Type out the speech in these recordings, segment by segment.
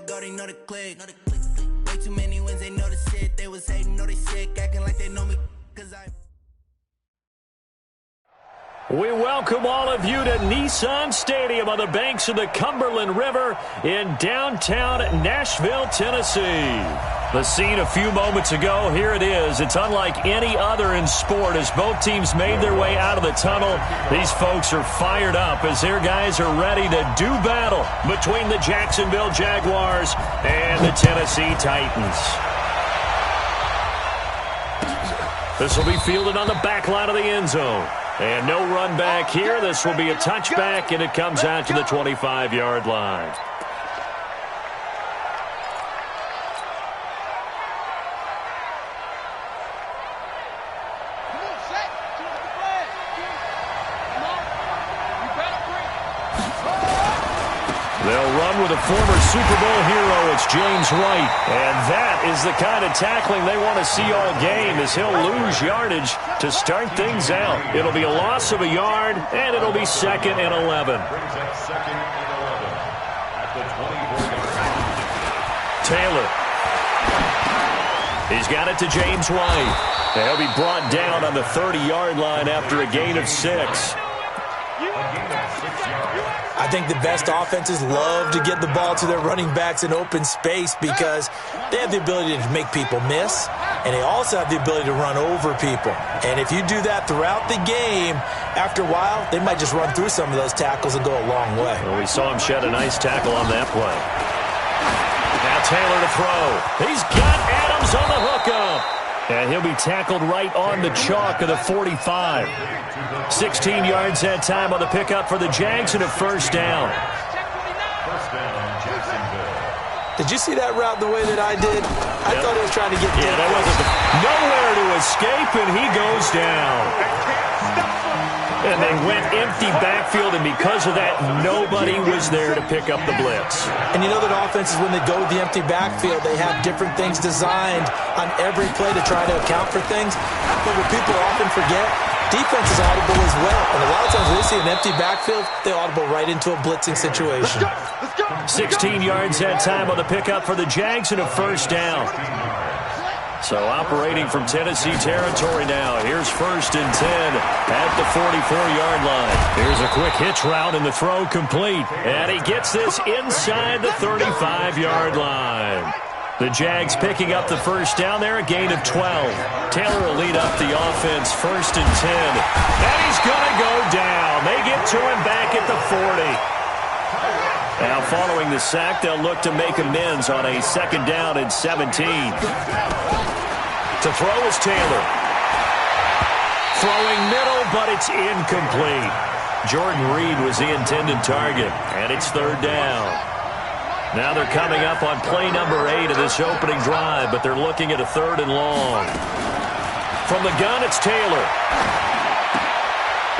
go, they know the click. Way too many wins, they know the shit. They was hating, know they sick, acting like they know me, cause I... We welcome all of you to Nissan Stadium on the banks of the Cumberland River in downtown Nashville, Tennessee. The scene a few moments ago, here it is. It's unlike any other in sport as both teams made their way out of the tunnel. These folks are fired up as their guys are ready to do battle between the Jacksonville Jaguars and the Tennessee Titans. This will be fielded on the back line of the end zone. And no run back here. This will be a touchback, and it comes out to the 25-yard line. They'll run with a former Super Bowl hero. It's James White. And that is the kind of tackling they want to see all game as he'll lose yardage to start things out. It'll be a loss of a yard, and it'll be 2nd and 11. Taylor. He's got it to James White. He'll be brought down on the 30-yard line after a gain of 6. I think the best offenses love to get the ball to their running backs in open space because they have the ability to make people miss, and they also have the ability to run over people. And if you do that throughout the game, after a while, they might just run through some of those tackles and go a long way. Well, we saw him shed a nice tackle on that play. Now Taylor to throw. He's got Adams on the hookup. And he'll be tackled right on the chalk of the 45. 16 yards that time on the pickup for the Jags and a first down. Did you see that route the way that I did? I thought he was trying to get down. That wasn't nowhere to escape, and he goes down. And they went empty backfield, and because of that, nobody was there to pick up the blitz. And you know that offenses, when they go with the empty backfield, they have different things designed on every play to try to account for things. But what people often forget, defense is audible as well. And a lot of times when they see an empty backfield, they audible right into a blitzing situation. 16 yards that time on the pickup for the Jags and a first down. So operating from Tennessee territory now. Here's 1st and 10 at the 44-yard line. Here's a quick hitch route and the throw complete. And he gets this inside the 35-yard line. The Jags picking up the first down there, a gain of 12. Taylor will lead up the offense, 1st and 10. And he's going to go down. They get to him back at the 40. Now following the sack, they'll look to make amends on a 2nd down and 17. To throw is Taylor. Throwing middle, but it's incomplete. Jordan Reed was the intended target, and it's 3rd down. Now they're coming up on play number 8 of this opening drive, but they're looking at a 3rd and long. From the gun, it's Taylor.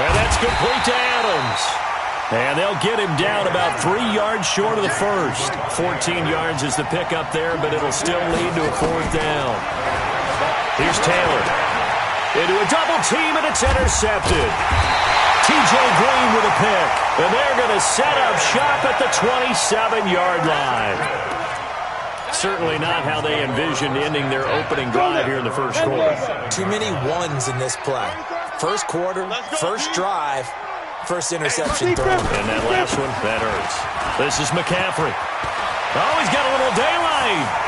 And that's complete to Adams. And they'll get him down about 3 yards short of the first. 14 yards is the pickup there, but it'll still lead to a 4th down. Here's Taylor. Into a double team, and it's intercepted. T.J. Green with a pick. And they're going to set up shop at the 27-yard line. Certainly not how they envisioned ending their opening drive here in the first quarter. Too many ones in this play. First quarter, first drive, first interception throw. And that last one, that hurts. This is McCaffrey. Oh, he's got a little daylight.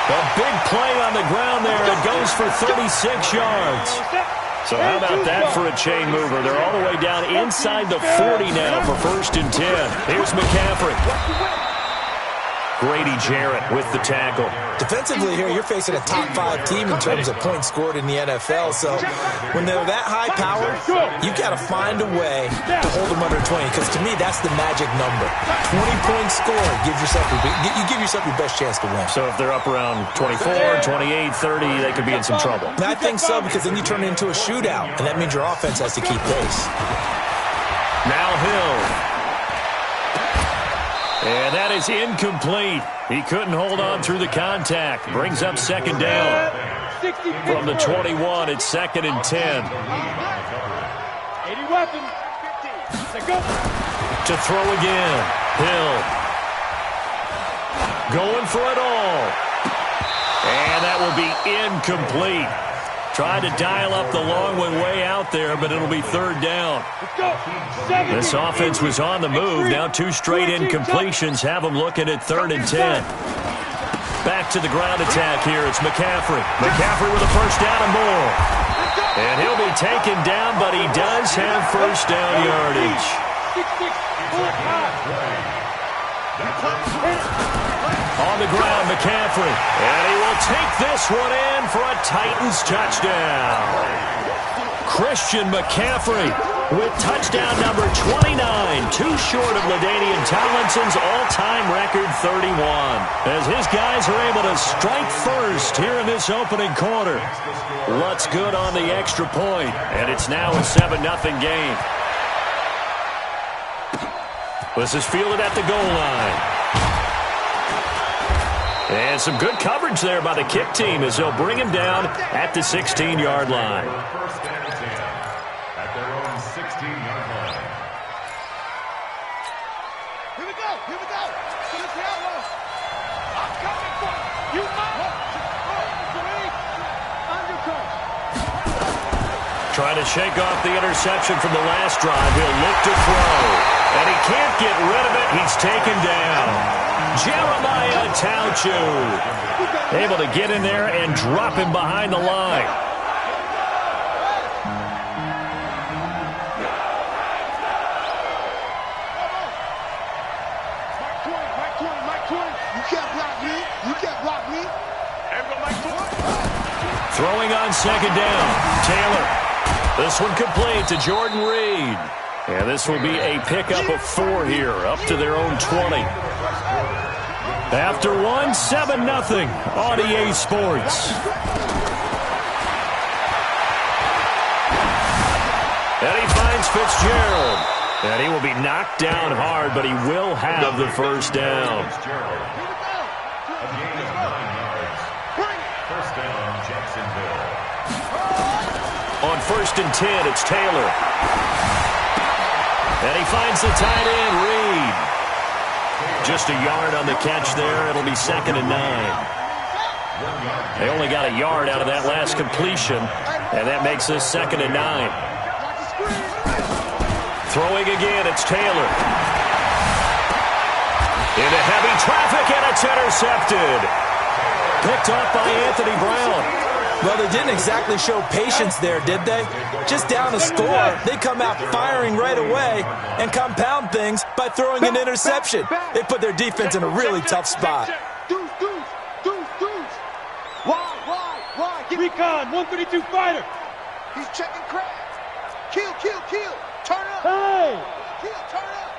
A big play on the ground there. It goes for 36 yards. So how about that for a chain mover? They're all the way down inside the 40 now for 1st and 10. Here's McCaffrey. Grady Jarrett with the tackle. Defensively here, you're facing a top 5 team in terms of points scored in the NFL. So when they're that high power, you've got to find a way to hold them under 20. Because to me, that's the magic number. 20 points scored gives yourself you give yourself your best chance to win. So if they're up around 24, 28, 30, they could be in some trouble. I think so, because then you turn it into a shootout, and that means your offense has to keep pace. Now Hill. And that is incomplete. He couldn't hold on through the contact. Brings up 2nd down. From the 21, it's 2nd and 10. 80 weapons. Let's go. To throw again. Hill. Going for it all. And that will be incomplete. Tried to dial up the long one way out there, but it'll be third down. This offense was on the move. Now 2 straight incompletions have them looking at 3rd and 10. Back to the ground attack here. It's McCaffrey. McCaffrey with a first down and more. And he'll be taken down, but he does have first down yardage. On the ground, McCaffrey. And he will take this one in for a Titans touchdown. Christian McCaffrey with touchdown number 29, 2 short of LaDainian Tomlinson's all-time record 31. As his guys are able to strike first here in this opening quarter. Lutz good on the extra point, and it's now a 7-0 game. This is fielded at the goal line. And some good coverage there by the kick team as they'll bring him down at the 16-yard line. First down and 10 at their own 16-yard line. Here we go. Here we go. I'm coming for you. You Trying to shake off the interception from the last drive. He'll look to throw. And he can't get rid of it. He's taken down. Jeremiah Tauchu able to get in there and drop him behind the line. You can't block me. You can't block me. Throwing on second down. Taylor. This one complete to Jordan Reed. And this will be a pickup of 4 here, up to their own 20. After 7-0 on EA Sports. And he finds Fitzgerald. And he will be knocked down hard, but he will have the first down. A gain of 9 yards. First down, Jacksonville. On 1st and 10, it's Taylor. And he finds the tight end, Reed. Just a yard on the catch there. It'll be 2nd and 9. They only got a yard out of that last completion, and that makes this 2nd and 9. Throwing again, it's Taylor. Into heavy traffic, and it's intercepted. Picked off by Anthony Brown. Well, they didn't exactly show patience there, did they? Just down a score, they come out firing right away and compound things by throwing an interception. They put their defense in a really tough spot. Deuce. Why? Recon, 132 fighter. He's checking crabs. Kill. Turn up. Hey! Kill, turn up.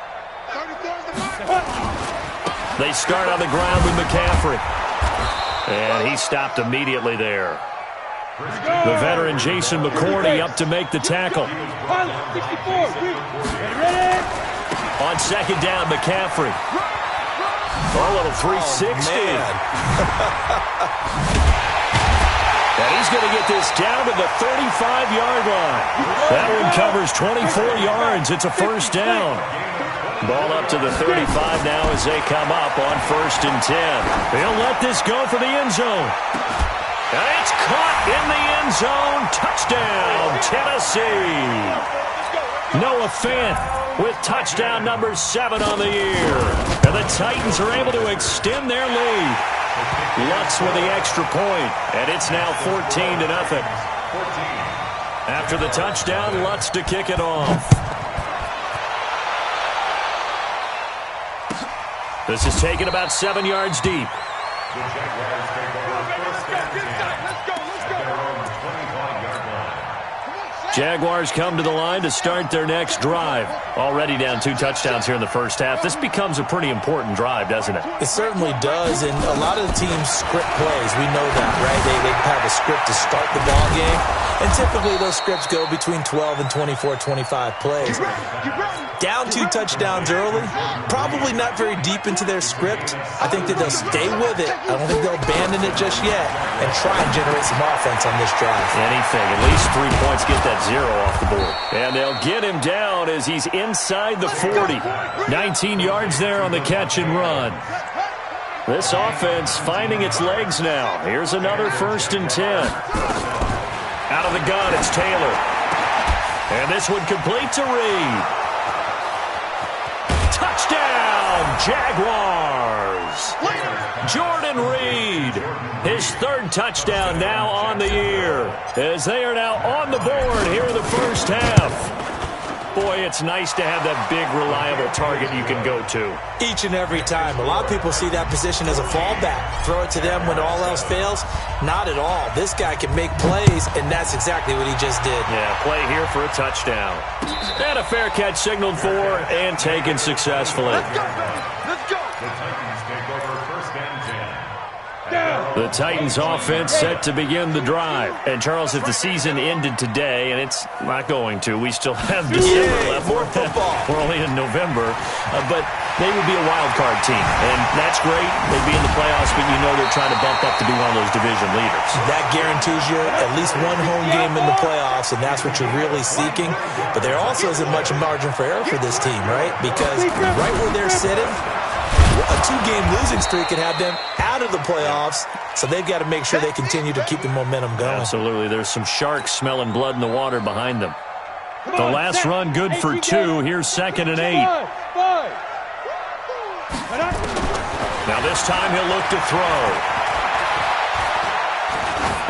33rd the mark. They start on the ground with McCaffrey. And he stopped immediately there. The veteran Jason McCourty up to make the tackle. Pilot, 64. Ready? On second down, McCaffrey. A little 360. And he's going to get this down to the 35-yard line. That one covers 24 yards. It's a first down. Ball up to the 35 now as they come up on 1st and 10. They'll let this go for the end zone. And it's caught in the end zone. Touchdown, Tennessee. Noah Fant with touchdown number 7 on the year. And the Titans are able to extend their lead. Lutz with the extra point, and it's now 14-0. After the touchdown, Lutz to kick it off. This is taken about 7 yards deep. The Jaguars take over first down and 10 at their own 25-yard line. Jaguars come to the line to start their next drive. Already down 2 touchdowns here in the first half. This becomes a pretty important drive, doesn't it? It certainly does, and a lot of the teams script plays. We know that, right? They have a script to start the ball game, and typically those scripts go between 12 and 24, 25 plays. Down 2 touchdowns early, probably not very deep into their script. I think that they'll stay with it. I don't think they'll abandon it just yet and try and generate some offense on this drive. Anything. At least 3 points, get that 0 off the board. And they'll get him down as he's inside the 40. 19 yards there on the catch and run. This offense finding its legs now. Here's another 1st and 10. Out of the gun, it's Taylor. And this one complete to Reed. Touchdown, Jaguars! Jordan Reed, his 3rd touchdown now on the year, as they are now on the board here in the first half. Boy, it's nice to have that big, reliable target you can go to. Each and every time. A lot of people see that position as a fallback. Throw it to them when all else fails. Not at all. This guy can make plays, and that's exactly what he just did. Yeah, play here for a touchdown. And a fair catch signaled for and taken successfully. Let's go, baby. Let's go. The Titans take over 1st and 10. The Titans offense set to begin the drive. And, Charles, if the season ended today, and it's not going to, we still have December left. More football. We're only in November. But they would be a wild card team. And that's great. They'd be in the playoffs, but you know they're trying to bump up to be one of those division leaders. That guarantees you at least one home game in the playoffs, and that's what you're really seeking. But there also isn't much margin for error for this team, right? Because right where they're sitting, a 2-game losing streak could have them out of the playoffs, so they've got to make sure they continue to keep the momentum going. Absolutely. There's some sharks smelling blood in the water behind them. The last run good for 2. Here's 2nd and 8. Now this time he'll look to throw.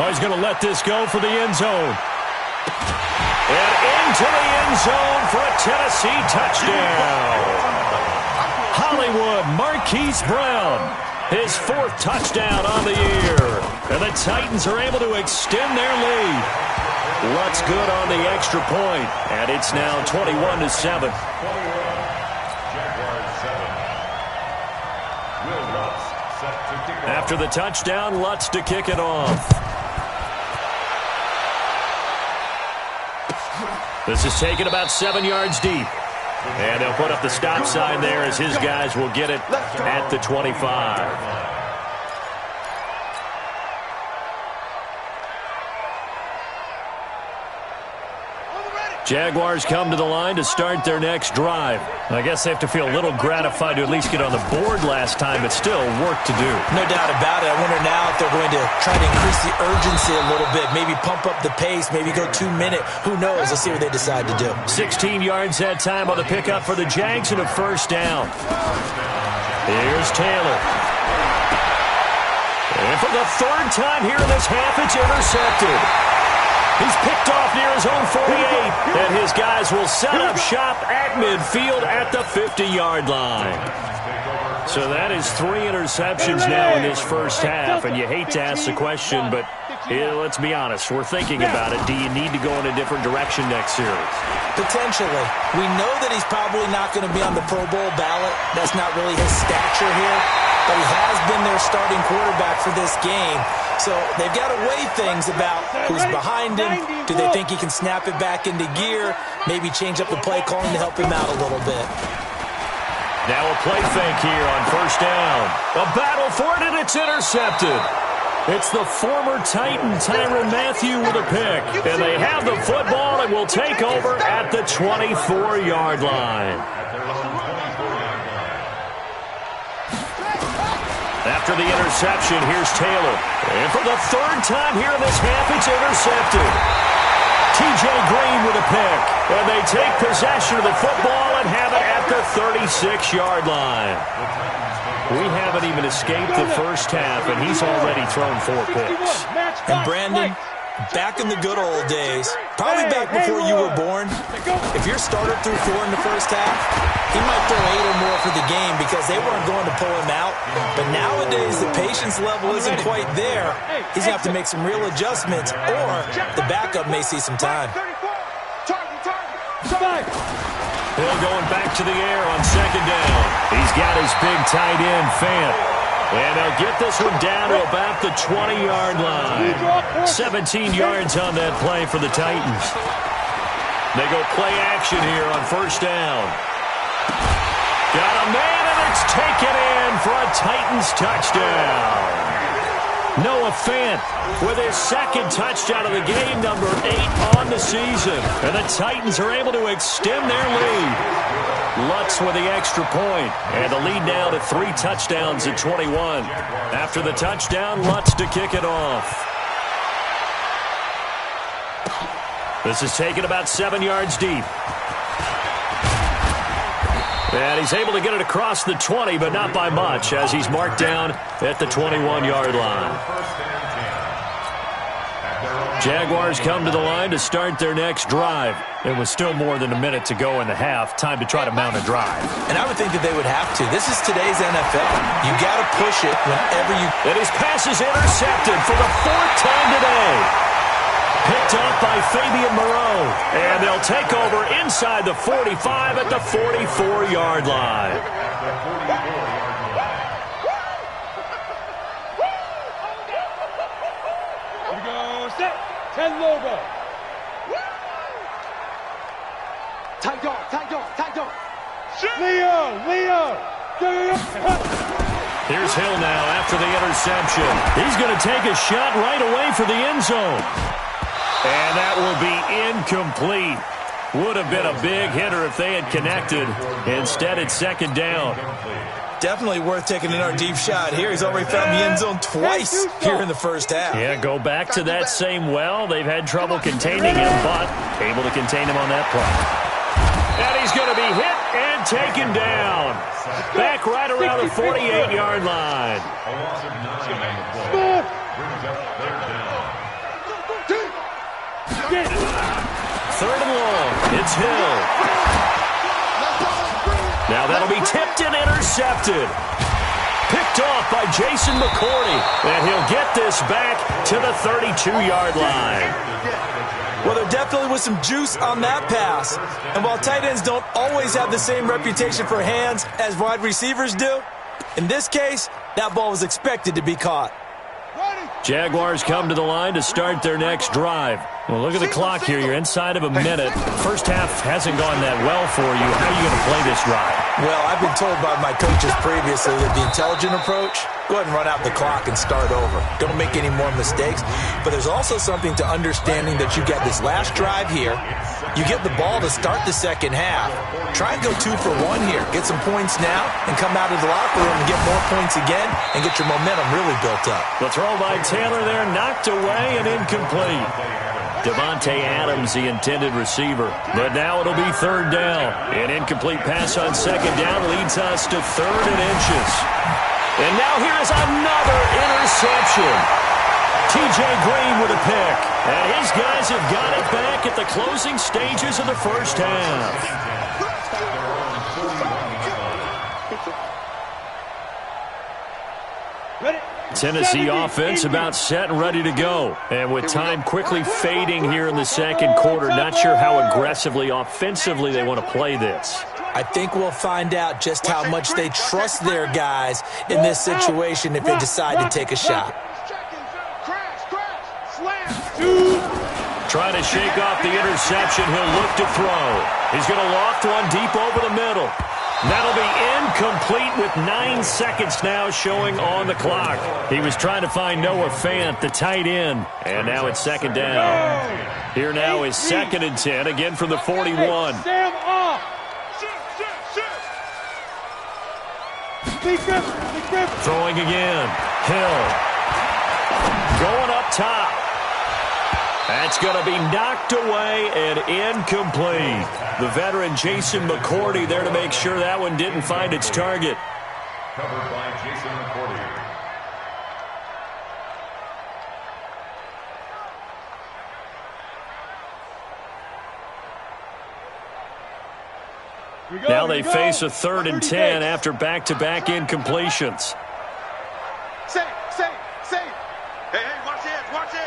Oh, he's going to let this go for the end zone. And into the end zone for a Tennessee touchdown. Hollywood Marquise Brown, his 4th touchdown on the year. And the Titans are able to extend their lead. Lutz good on the extra point, and it's now 21-7. After the touchdown, Lutz to kick it off. This is taken about 7 yards deep. And they'll put up the stop sign there as his guys will get it at the 25. Jaguars come to the line to start their next drive. I guess they have to feel a little gratified to at least get on the board last time, but still work to do. No doubt about it. I wonder now if they're going to try to increase the urgency a little bit, maybe pump up the pace, maybe go 2-minute. Who knows? Let's see what they decide to do. 16 yards that time on the pickup for the Jags and a 1st down. Here's Taylor. And for the 3rd time here in this half, it's intercepted. He's picked off near his own 48, and his guys will set up shop at midfield at the 50-yard line. So that is 3 interceptions now in this first half, and you hate to ask the question, but let's be honest, we're thinking about it. Do you need to go in a different direction next series? Potentially. We know that he's probably not going to be on the Pro Bowl ballot. That's not really his stature here, but he has been their starting quarterback for this game. So they've got to weigh things about who's behind him. Do they think he can snap it back into gear? Maybe change up the play calling to help him out a little bit. Now a play fake here on 1st down. A battle for it, and it's intercepted. It's the former Titan Tyrann Mathieu with a pick. And they have the football and will take over at the 24-yard line. After the interception, here's Taylor. And for the 3rd time here in this half, it's intercepted. T.J. Green with a pick. And they take possession of the football and have it at the 36-yard line. We haven't even escaped the first half, and he's already thrown 4 picks. And Brandon, back in the good old days, probably back before you were born, if your starter threw 4 in the first half, he might throw 8 or more for the game because they weren't going to pull him out. But nowadays, the patience level isn't quite there. He's going to have to make some real adjustments, or the backup may see some time. Hill going back to the air on 2nd down. He's got his big tight end, Fant. And they'll get this one down to about the 20-yard line. 17 yards on that play for the Titans. They go play action here on 1st down. Got a man, and it's taken in for a Titans touchdown. Noah Fant with his second touchdown of the game, number 8 on the season. And the Titans are able to extend their lead. Lutz with the extra point. And the lead now to 3 touchdowns at 21. After the touchdown, Lutz to kick it off. This is taken about 7 yards deep. And he's able to get it across the 20, but not by much, as he's marked down at the 21-yard line. Jaguars come to the line to start their next drive. It was still more than a minute to go in the half. Time to try to mount a drive. And I would think that they would have to. This is today's NFL. You got to push it whenever you... And his pass is intercepted for the 4th time today. Picked up by Fabian Moreau. And they'll take over inside the 45 at the 44-yard line. Here we go. Set. 10 logo. Tight dog, tight dog, tight dog. Leo. Here's Hill now after the interception. He's going to take a shot right away for the end zone. And that will be incomplete. Would have been a big hitter if they had connected. Instead, it's second down. Definitely worth taking another deep shot here. He's already found the end zone twice here in the first half. Yeah, go back to that same well. They've had trouble containing him, but able to contain him on that play. And he's going to be hit and taken down. Back right around the 48-yard line. Third and long. It's Hill. Now that'll be tipped and intercepted. Picked off by Jason McCourty. And he'll get this back to the 32-yard line. Well, there definitely was some juice on that pass. And while tight ends don't always have the same reputation for hands as wide receivers do, in this case, that ball was expected to be caught. Jaguars come to the line to start their next drive. Well, look at the clock here. You're inside of a minute. First half hasn't gone that well for you. How are you going to play this drive? Well, I've been told by my coaches previously that the intelligent approach, go ahead and run out the clock and start over. Don't make any more mistakes. But there's also something to understanding that you get this last drive here. You get the ball to start the second half. Try and go 2 for 1 here. Get some points now and come out of the locker room and get more points again and get your momentum really built up. The throw by Taylor there, knocked away and incomplete. Devontae Adams, the intended receiver. But now it'll be third down. An incomplete pass on second down leads us to 3rd and inches. And now here is another interception. T.J. Green with a pick. And his guys have got it back at the closing stages of the first half. Tennessee offense about set and ready to go. And with time quickly fading here in the second quarter, not sure how aggressively, offensively they want to play this. I think we'll find out just how much they trust their guys in this situation if they decide to take a shot. Trying to shake off the interception. He'll look to throw. He's going to loft one deep over the middle. That'll be incomplete with 9 seconds now showing on the clock. He was trying to find Noah Fant, the tight end. And now it's second down. Here now is 2nd and 10, again from the 41. Sam off. Throwing again. Hill. Going up top. That's going to be knocked away and incomplete. The veteran Jason McCourty there to make sure that one didn't find its target. Covered by Jason McCourty. Now they face a 3rd and 10 after back-to-back incompletions. Say. Hey, watch it.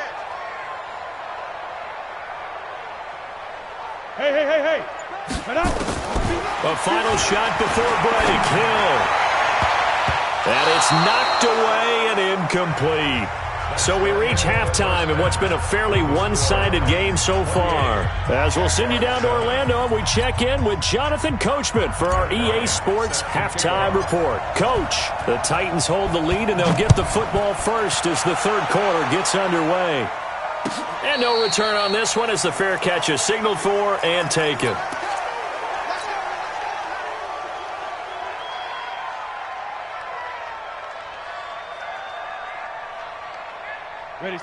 Hey. A final shot before break. Hill. And it's knocked away and incomplete. So we reach halftime in what's been a fairly one-sided game so far. As we'll send you down to Orlando, and we check in with Jonathan Coachman for our EA Sports Halftime Report. Coach, the Titans hold the lead, and they'll get the football first as the third quarter gets underway. And no return on this one as the fair catch is signaled for and taken.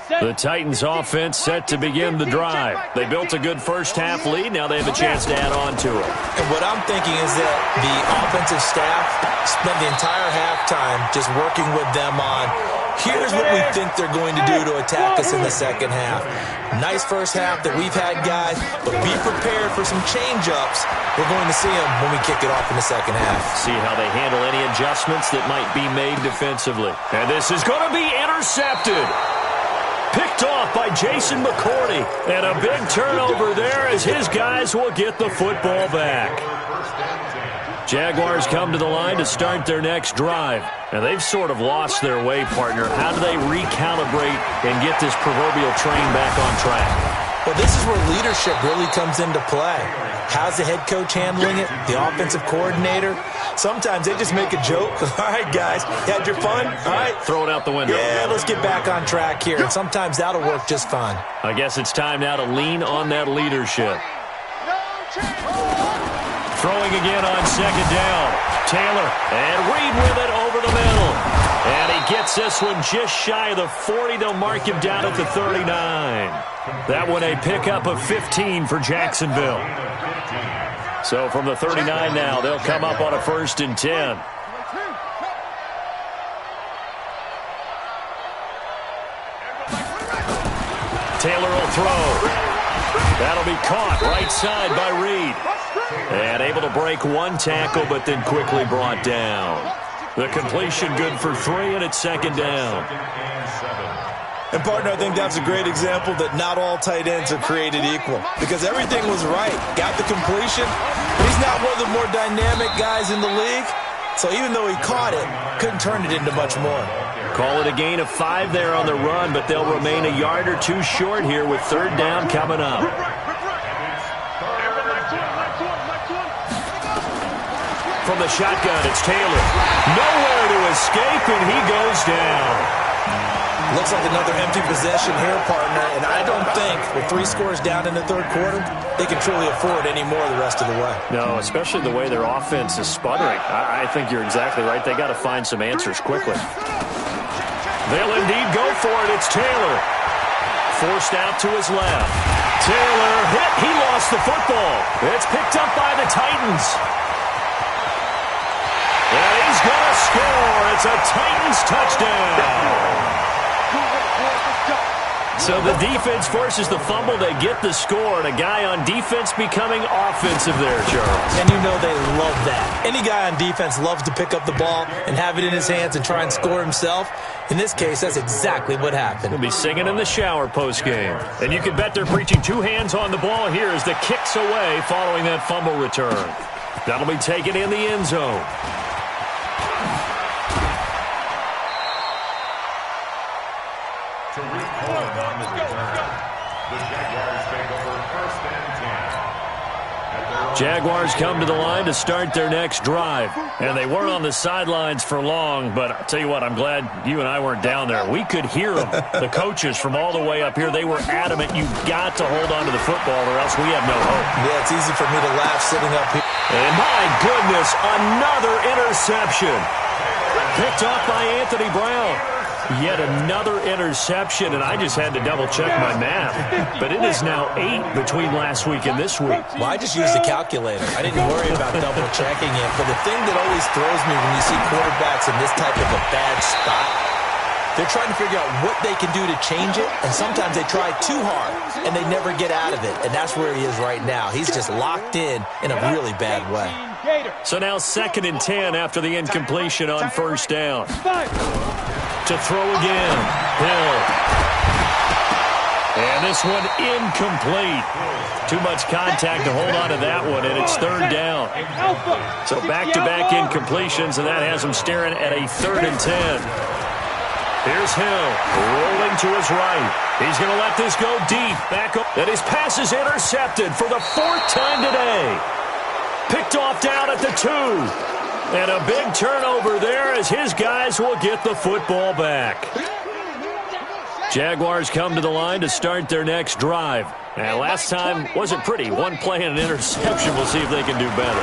The Titans offense set to begin the drive. They built a good first-half lead. Now they have a chance to add on to it. And what I'm thinking is that the offensive staff spent the entire halftime just working with them on, here's what we think they're going to do to attack us in the second half. Nice first half that we've had, guys, but be prepared for some change-ups. We're going to see them when we kick it off in the second half. See how they handle any adjustments that might be made defensively. And this is going to be intercepted. Picked off by Jason McCourty. And a big turnover there as his guys will get the football back. Jaguars come to the line to start their next drive. And they've sort of lost their way, partner. How do they recalibrate and get this proverbial train back on track? Well, this is where leadership really comes into play. How's the head coach handling it? The offensive coordinator? Sometimes they just make a joke. All right, guys, you had your fun? All right. Throw it out the window. Yeah, let's get back on track here. And sometimes that'll work just fine. I guess it's time now to lean on that leadership. Throwing again on second down. Taylor, and Reed with it over the middle. And he gets this one just shy of the 40. They'll mark him down at the 39. That one a pickup of 15 for Jacksonville. So from the 39 now, they'll come up on a 1st and 10. Taylor will throw. That'll be caught right side by Reed. And able to break one tackle, but then quickly brought down. The completion good for 3, and it's second down. And, partner, I think that's a great example that not all tight ends are created equal. Because everything was right. Got the completion. He's not one of the more dynamic guys in the league. So even though he caught it, couldn't turn it into much more. Call it a gain of 5 there on the run, but they'll remain a yard or two short here with third down coming up. From the shotgun, it's Taylor. Nowhere to escape, and he goes down. Looks like another empty possession here, partner, and I don't think with 3 scores down in the third quarter, they can truly afford any more the rest of the way. No, especially the way their offense is sputtering. I think you're exactly right. They got to find some answers quickly. They'll indeed go for it. It's Taylor. Forced out to his left. Taylor hit. He lost the football. It's picked up by the Titans. And he's going to score. It's a Titans touchdown. So the defense forces the fumble. They get the score, and a guy on defense becoming offensive there, Charles. And you know they love that. Any guy on defense loves to pick up the ball and have it in his hands and try and score himself. In this case, that's exactly what happened. He'll be singing in the shower postgame. And you can bet they're preaching 2 hands on the ball here as the kick's away following that fumble return. That'll be taken in the end zone. Jaguars come to the line to start their next drive. And they weren't on the sidelines for long, but I'll tell you what, I'm glad you and I weren't down there. We could hear them. The coaches from all the way up here, they were adamant, you've got to hold on to the football or else we have no hope. Yeah, it's easy for me to laugh sitting up here. And my goodness, another interception. Picked off by Anthony Brown. Yet another interception, and I just had to double-check my math. But it is now 8 between last week and this week. Well, I just used a calculator. I didn't worry about double-checking it. But the thing that always throws me when you see quarterbacks in this type of a bad spot, they're trying to figure out what they can do to change it, and sometimes they try too hard, and they never get out of it. And that's where he is right now. He's just locked in a really bad way. So now 2nd and 10 after the incompletion on first down. To throw again. Hill. And this one incomplete. Too much contact to hold on to that one, and it's third down. So back-to-back incompletions, and that has them staring at a 3rd and 10. Here's Hill, rolling to his right. He's going to let this go deep. Back up. And his pass is intercepted for the 4th time today. Picked off down at the 2. And a big turnover there as his guys will get the football back. Jaguars come to the line to start their next drive. And last time wasn't pretty. One play and an interception. We'll see if they can do better.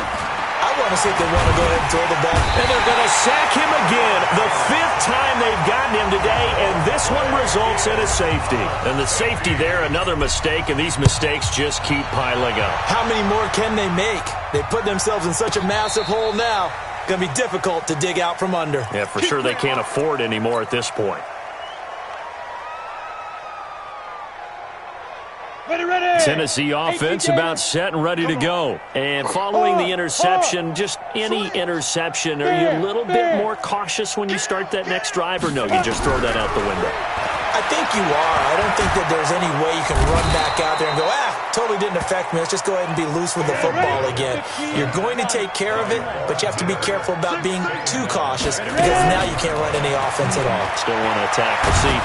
I want to see if they want to go ahead and throw the ball. And they're going to sack him again. The 5th time they've gotten him today, and this one results in a safety. And the safety there, another mistake, and these mistakes just keep piling up. How many more can they make? They put themselves in such a massive hole now. Going to be difficult to dig out from under. Yeah, for sure they can't afford anymore at this point. Tennessee offense about set and ready to go. And following the interception, just any interception, are you a little bit more cautious when you start that next drive, or no, you just throw that out the window? I think you are. I don't think that there's any way you can run back out there and go, totally didn't affect me. Let's just go ahead and be loose with the football again. You're going to take care of it, but you have to be careful about being too cautious because now you can't run any offense at all. Still want to attack. We'll see.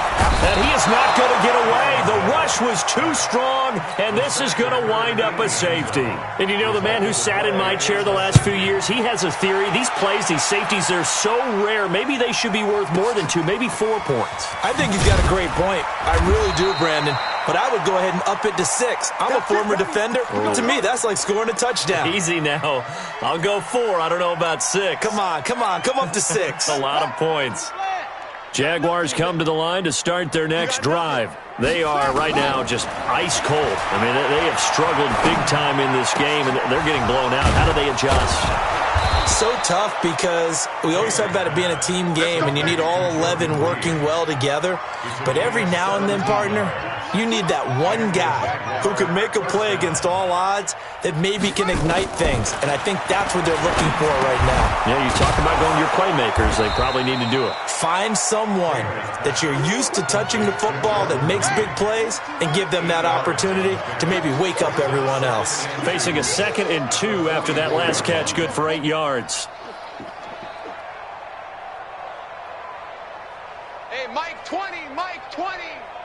And he is not going to get away. The rush was too strong, and this is going to wind up a safety. And you know, the man who sat in my chair the last few years, he has a theory. These plays, these safeties, they're so rare. Maybe they should be worth more than 2, maybe 4 points. I think he's got a great point. I really do, Brandon. But I would go ahead and up it to 6. I'm a former defender. To me, that's like scoring a touchdown. Easy now. I'll go 4. I don't know about 6. Come on. Come up to 6. A lot of points. Jaguars come to the line to start their next drive. They are right now just ice cold. I mean, they have struggled big time in this game, and they're getting blown out. How do they adjust? So tough because we always talk about it being a team game and you need all 11 working well together. But every now and then, partner, you need that one guy who can make a play against all odds that maybe can ignite things. And I think that's what they're looking for right now. Yeah, you talk about going to your playmakers. They probably need to do it. Find someone that you're used to touching the football that makes big plays and give them that opportunity to maybe wake up everyone else. Facing a 2nd and 2 after that last catch, good for 8 yards. Hey, Mike 20, Mike 20.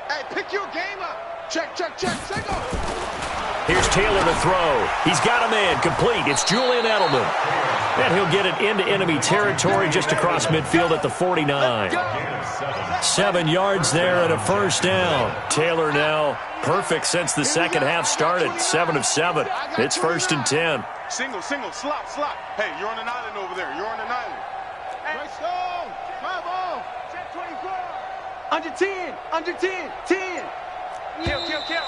Hey, pick your game up. Check. Single. Here's Taylor to throw. He's got a man complete. It's Julian Edelman. And he'll get it into enemy territory just across midfield at the 49. 7 yards there and a first down. Taylor now perfect since the second half started. 7 of 7. It's 1st and 10. Single, slop. Hey, you're on an island over there. You're on an island. Right stone. Bravo. Check 24. Under 10. 10. Kill.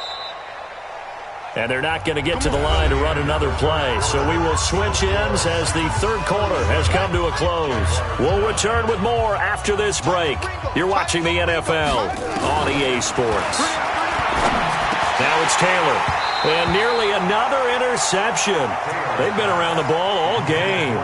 And they're not going to get to the line to run another play. So we will switch ends as the 3rd quarter has come to a close. We'll return with more after this break. You're watching the NFL on EA Sports. Now it's Taylor. And nearly another interception. They've been around the ball all game.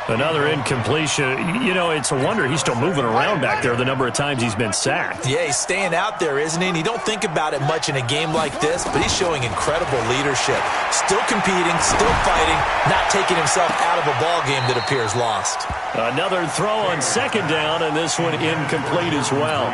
Another incompletion. You know, it's a wonder he's still moving around back there the number of times he's been sacked. Yeah, he's staying out there, isn't he? And you don't think about it much in a game like this, but he's showing incredible leadership. Still competing, still fighting, not taking himself out of a ball game that appears lost. Another throw on 2nd down, and this one incomplete as well.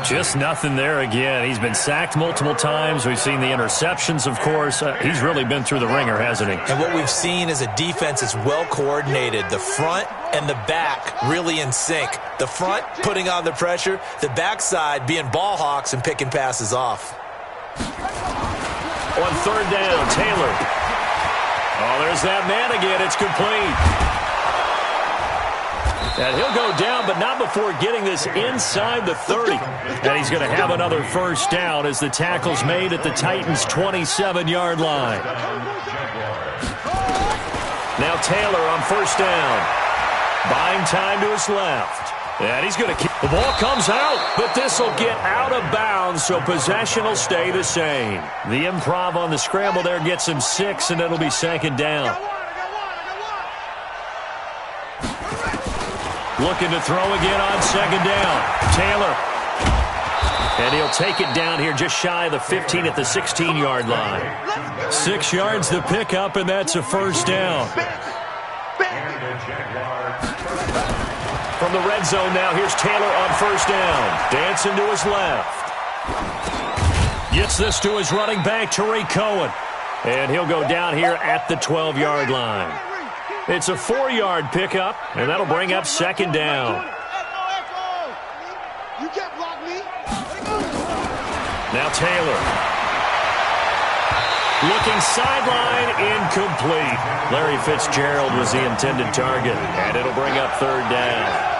Just nothing there again. He's been sacked multiple times. We've seen the interceptions, of course. He's really been through the ringer, hasn't he? And what we've seen is a defense that's well coordinated. The front and the back really in sync. The front putting on the pressure. The backside being ball hawks and picking passes off. On 3rd down, Taylor. Oh, there's that man again. It's complete. And he'll go down, but not before getting this inside the 30. And he's going to have another first down as the tackle's made at the Titans' 27-yard line. Now Taylor on 1st down. Buying time to his left. And he's going to keep. The ball comes out, but this will get out of bounds, so possession will stay the same. The improv on the scramble there gets him 6, and it'll be 2nd down. Looking to throw again on 2nd down. Taylor. And he'll take it down here just shy of the 15 at the 16-yard line. 6 yards the pickup, and that's a first down. From the red zone now, here's Taylor on first down. Dancing to his left. Gets this to his running back, Tariq Cohen. And he'll go down here at the 12-yard line. It's a 4-yard pickup, and that'll bring up second down. You can't block me. Now Taylor. Looking sideline, incomplete. Larry Fitzgerald was the intended target, and it'll bring up third down.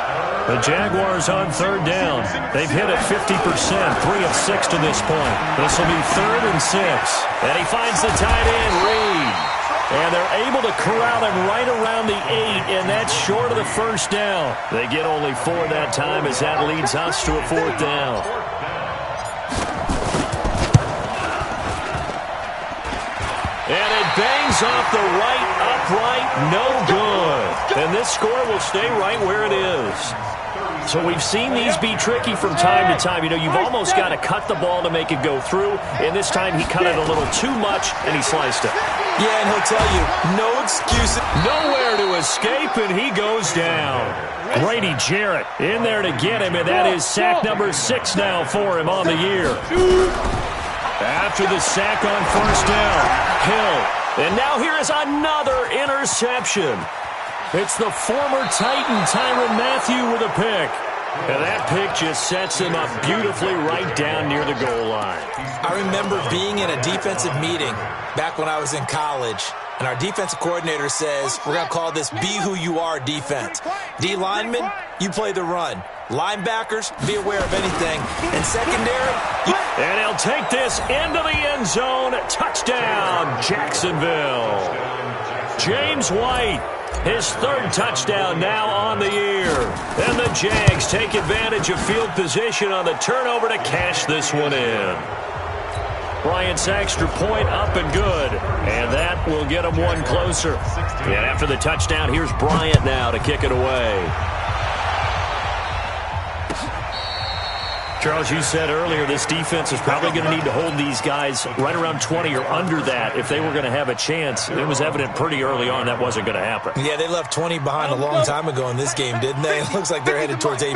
The Jaguars on third down. They've hit it 50%, 3 of 6 to this point. This will be 3rd and 6. And he finds the tight end, Reed. And they're able to corral him right around the 8, and that's short of the first down. They get only 4 that time as that leads us to a 4th down. And it bangs off the right upright, no good. And this score will stay right where it is. So we've seen these be tricky from time to time. You know, you've almost got to cut the ball to make it go through. And this time he cut it a little too much, and he sliced it. Yeah, and he'll tell you, no excuses. Nowhere to escape, and he goes down. Grady Jarrett in there to get him, and that is sack number 6 now for him on the year. After the sack on first down, Hill. And now here is another interception. It's the former Titan, Tyrann Mathieu, with a pick. And that pick just sets him up beautifully right down near the goal line. I remember being in a defensive meeting back when I was in college, and our defensive coordinator says, we're going to call this Be Who You Are defense. D linemen, you play the run. Linebackers, be aware of anything. And secondary, and he'll take this into the end zone. Touchdown, Jacksonville. James White, his 3rd touchdown now on the year. And the Jags take advantage of field position on the turnover to cash this one in. Bryant's extra point up and good. And that will get him one closer. And after the touchdown, here's Bryant now to kick it away. Charles, you said earlier this defense is probably going to need to hold these guys right around 20 or under that if they were going to have a chance. It was evident pretty early on that wasn't going to happen. Yeah, they left 20 behind a long time ago in this game, didn't they? It looks like they're headed towards a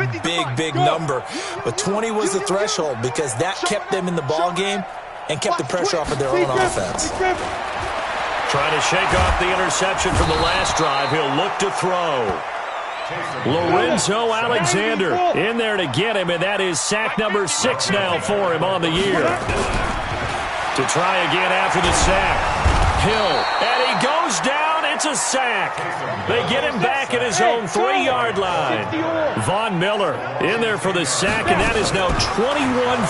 big number. But 20 was the threshold because that kept them in the ball game and kept the pressure off of their own offense. Trying to shake off the interception from the last drive. He'll look to throw. Lorenzo Alexander in there to get him, and that is sack number 6 now for him on the year. To try again after the sack. Hill, and he goes down. It's a sack. They get him back at his own 3-yard line. Von Miller in there for the sack, and that is now 21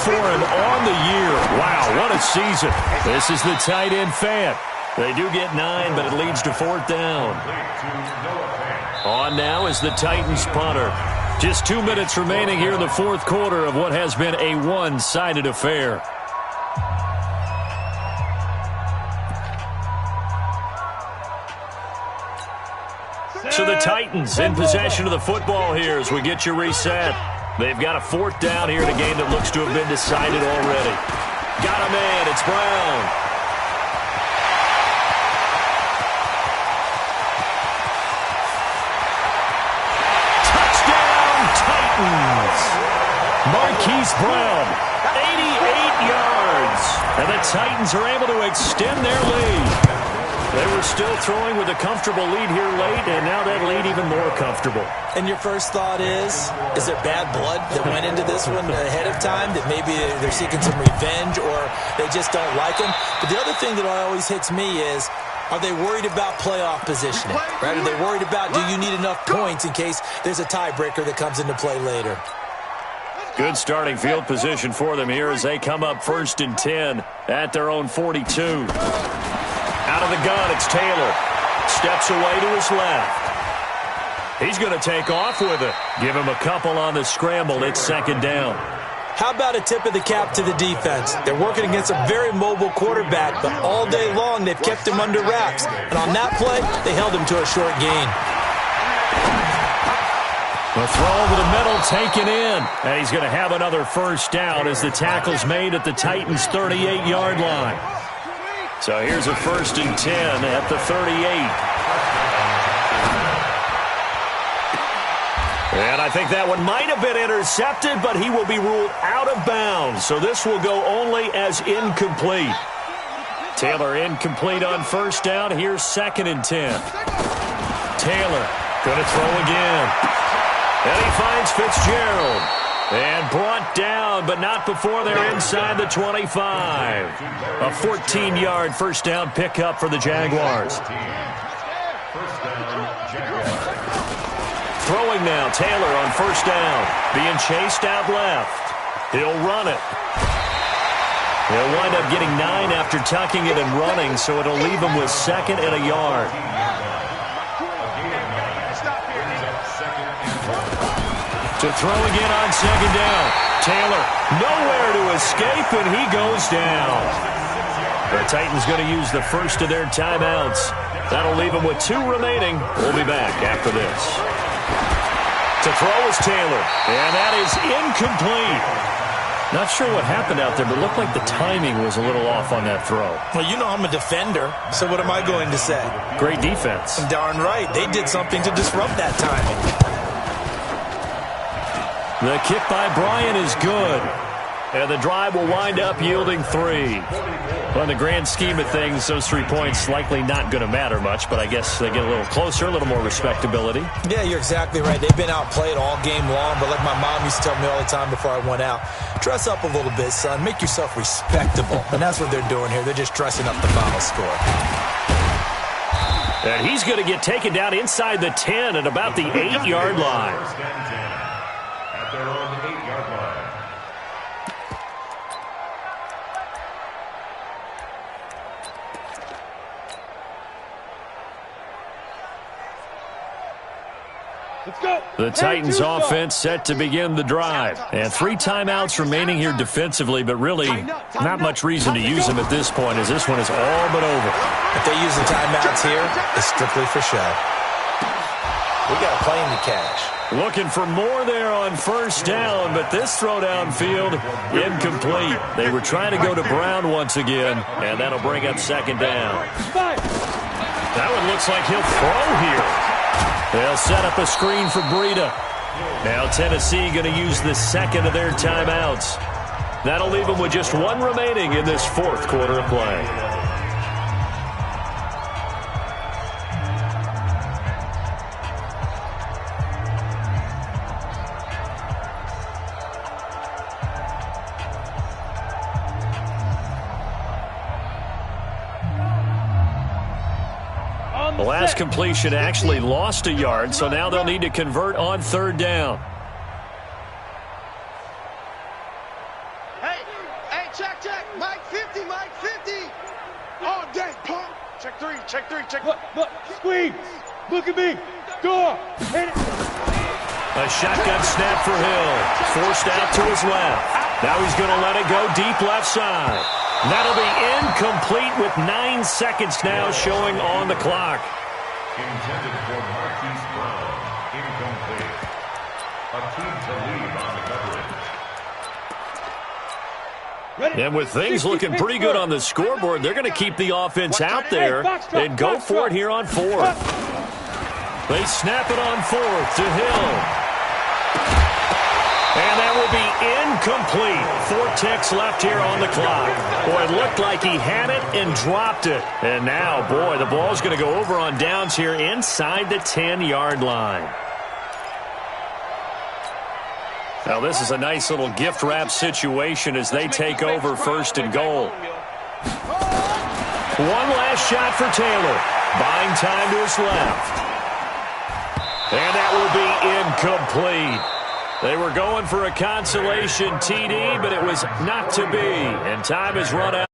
for him on the year. Wow, what a season. This is the tight end fan. They do get 9, but it leads to 4th down. On now is the Titans punter. Just 2 minutes remaining here in the 4th quarter of what has been a one-sided affair. So the Titans in possession of the football here as we get you reset. They've got a 4th down here in a game that looks to have been decided already. Got a man. It's Brown. Marquise Brown, 88 yards. And the Titans are able to extend their lead. They were still throwing with a comfortable lead here late, and now that lead even more comfortable. And your first thought is there bad blood that went into this one ahead of time, that maybe they're seeking some revenge or they just don't like him? But the other thing that always hits me is, are they worried about playoff positioning? Right? Are they worried about, do you need enough points in case there's a tiebreaker that comes into play later? Good starting field position for them here as they come up 1st and 10 at their own 42. Out of the gun, it's Taylor. Steps away to his left. He's going to take off with it. Give him a couple on the scramble. It's 2nd down. How about a tip of the cap to the defense? They're working against a very mobile quarterback, but all day long they've kept him under wraps. And on that play, they held him to a short gain. The throw over the middle taken in. And he's going to have another 1st down as the tackle's made at the Titans' 38-yard line. So here's a 1st and 10 at the 38. And I I think that one might have been intercepted, but he will be ruled out of bounds. So this will go only as incomplete. Taylor incomplete on first down. Here's 2nd and 10. Taylor going to throw again. And he finds Fitzgerald. And brought down, but not before they're inside the 25. A 14-yard first down pickup for the Jaguars. Throwing now, Taylor on first down. Being chased out left. He'll run it. He'll wind up getting 9 after tucking it and running, so it'll leave him with 2nd and a yard. To throw again on 2nd down. Taylor nowhere to escape, and he goes down. The Titans going to use the first of their timeouts. That'll leave them with 2 remaining. We'll be back after this. To throw is Taylor, and that is incomplete. Not sure what happened out there, but it looked like the timing was a little off on that throw. Well, you know I'm a defender, so what am I going to say? Great defense. Darn right. They did something to disrupt that timing. The kick by Bryant is good. And the drive will wind up yielding 3. Well, in the grand scheme of things, those 3 points likely not going to matter much, but I guess they get a little closer, a little more respectability. Yeah, you're exactly right. They've been outplayed all game long, but like my mom used to tell me all the time before I went out, dress up a little bit, son. Make yourself respectable. And that's what they're doing here. They're just dressing up the final score. And he's going to get taken down inside the 10 at about the 8-yard line. At their own 8-yard line. Let's go. The Titans offense set to begin the drive. And 3 timeouts remaining here defensively, but really not much reason to use them at this point, as this one is all but over. If they use the timeouts here, it's strictly for show. We got a plane to cash. Looking for more there on first down, but this throw downfield, incomplete. They were trying to go to Brown once again, and that'll bring up 2nd down. That one looks like he'll throw here. They'll set up a screen for Breida. Now Tennessee going to use the 2nd of their timeouts. That'll leave them with just 1 remaining in this 4th quarter of play. The last completion actually lost a yard, so now they'll need to convert on 3rd down. Hey, check. Mike 50, Mike 50. All day, pump. Check 3, check. Look, squeeze. Look at me. Go. Hit it. A shotgun snap for Hill. Forced out to his left. Now he's going to let it go deep left side. That'll be incomplete with 9 seconds now showing on the clock. Intended for Marquise Brown. Incomplete. A team to lead on the coverage. And with things looking pretty good on the scoreboard, they're going to keep the offense out there and go for it here on 4th. They snap it on 4th to Hill. And that will be incomplete. 4 ticks left here on the clock. Boy, it looked like he had it and dropped it. And now, boy, the ball's going to go over on downs here inside the 10-yard line. Now, this is a nice little gift wrap situation as they take over 1st and goal. One last shot for Taylor. Buying time to his left. And that will be incomplete. They were going for a consolation TD, but it was not to be. And time is run out.